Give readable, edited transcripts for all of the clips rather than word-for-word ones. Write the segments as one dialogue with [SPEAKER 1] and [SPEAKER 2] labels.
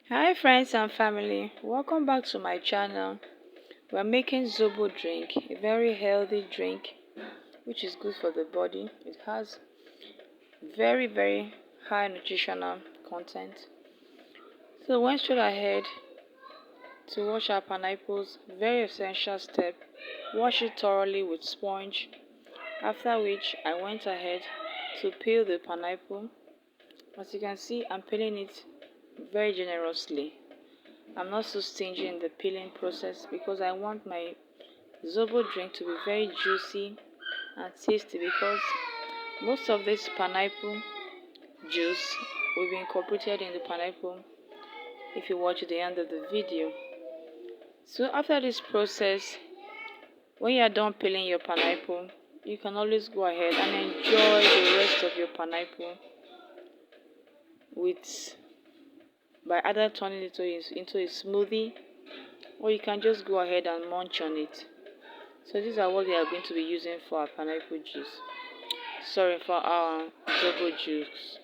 [SPEAKER 1] Hi friends and family, welcome back to my channel. We're making zobo drink, a very healthy drink which is good for the body. It has very high nutritional content. So we went straight ahead to wash our pineapples, very essential step. Wash it thoroughly with sponge, after which I went ahead to peel the pineapple. As you can see, I'm peeling it very generously. I'm not so stingy in the peeling process because I want my zobo drink to be very juicy and tasty, because most of this pineapple juice will be incorporated in the pineapple if you watch the end of the video. So after this process, when you are done peeling your pineapple, you can always go ahead and enjoy the rest of your pineapple with by either turning it into a smoothie, or you can just go ahead and munch on it. So these are what we are going to be using for our pineapple juice. Sorry, for our zobo juice.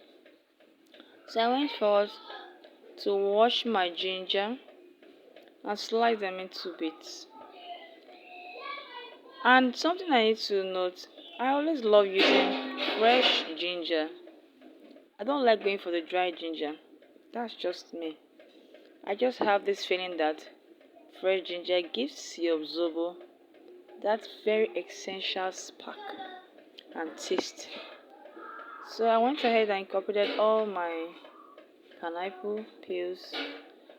[SPEAKER 1] So I went first to wash my ginger and slice them into bits. And something I need to note, I always love using fresh ginger. I don't like going for the dry ginger. That's just me. I just have this feeling that fresh ginger gives your zobo that very essential spark and taste. So I went ahead and incorporated all my pineapple peels,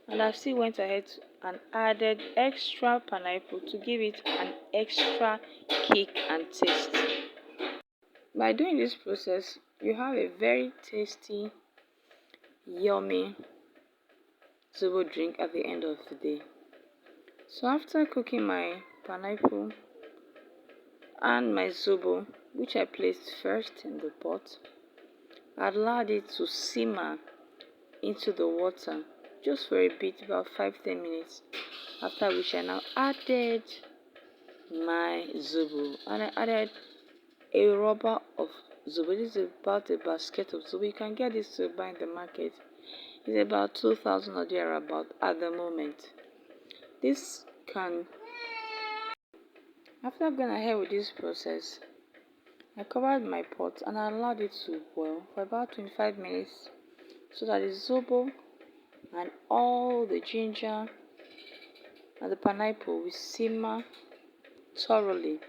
[SPEAKER 1] and I still went ahead and added extra pineapple to give it an extra kick and taste. By doing this process, you have a very tasty, yummy zobo drink at the end of the day. So after cooking my pineapple and my zobo, which I placed first in the pot, I allowed it to simmer into the water just for a bit, about 5-10 minutes, after which I now added my zobo, and I added a rubber of zobo. This is about a basket of zobo. You can get this to buy in the market. It's about 2,000 or thereabout at the moment. This can, after I've gone ahead with this process, I covered my pot and I allowed it to boil for about 25 minutes so that the zobo and all the ginger and the pineapple will simmer thoroughly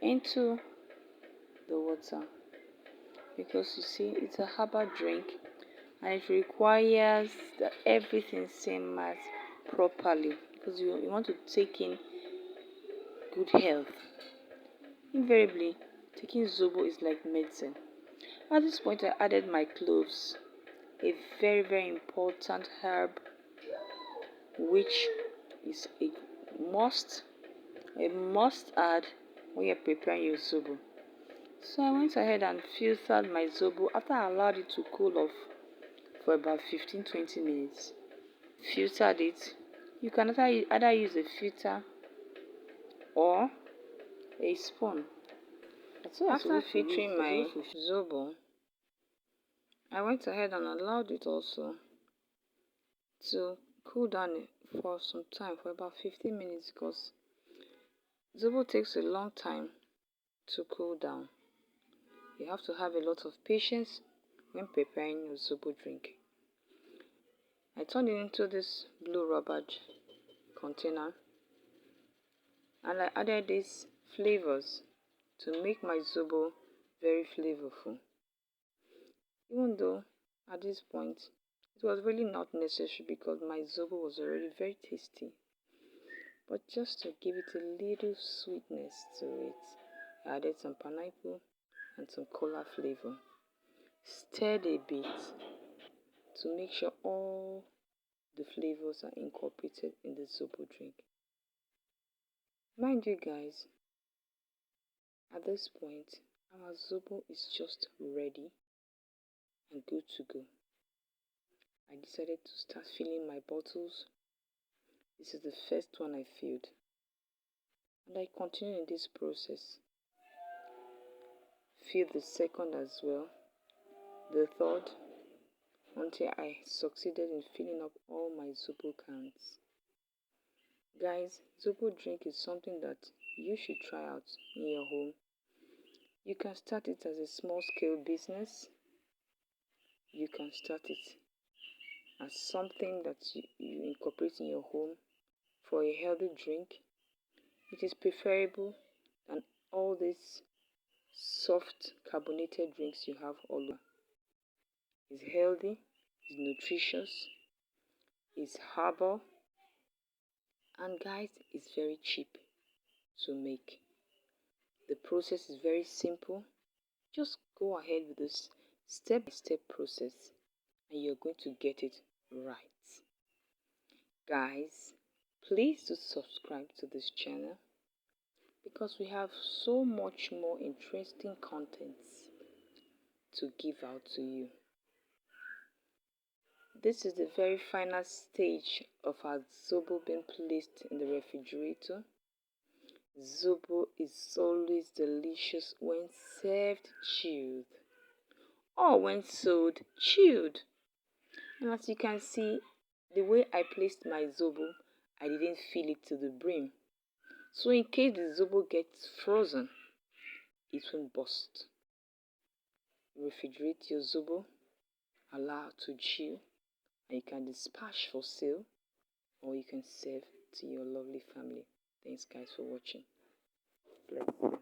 [SPEAKER 1] into the water. Because you see, it's a herbal drink and it requires that everything simmers properly, because you want to take in good health. Invariably, taking zobo is like medicine. At this point, I added my cloves, a very important herb which is a must add when you're preparing your zobo. So I went ahead and filtered my zobo after I allowed it to cool off for about 15-20 minutes. Filtered it. You can either use a filter or a spoon. So after filtering my zobo, I went ahead and allowed it also to cool down for some time, for about 15 minutes, because zobo takes a long time to cool down. You have to have a lot of patience when preparing your zobo drink. I turned it into this blue rubber container and I added these flavors to make my zobo very flavorful. Even though at this point it was really not necessary because my zobo was already very tasty. But just to give it a little sweetness to it, I added some pineapple and some cola flavor. Stirred a bit to make sure all the flavors are incorporated in the zobo drink. Mind you guys, at this point, our zobo is just ready and good to go. I decided to start filling my bottles. This is the first one I filled, and I continue in this process. Fill the second as well, the third, until I succeeded in filling up all my zobo cans. Guys, zobo drink is something that you should try out in your home. You can start it as a small scale business. You can start it as something that you incorporate in your home for a healthy drink. It is preferable than all these soft carbonated drinks you have all over. It's healthy, it's nutritious, it's herbal, and guys, it's very cheap to make. The process is very simple. Just go ahead with this step-by-step process and you're going to get it right. Guys, please do subscribe to this channel because we have so much more interesting contents to give out to you. This is the very final stage of our zobo being placed in the refrigerator. Zobo is always delicious when served chilled or when sold chilled. And as you can see, the way I placed my zobo, I didn't fill it to the brim. So in case the zobo gets frozen, it won't burst. Refrigerate your zobo, allow it to chill, and you can dispatch for sale or you can serve to your lovely family. Thanks guys for watching. Bless you.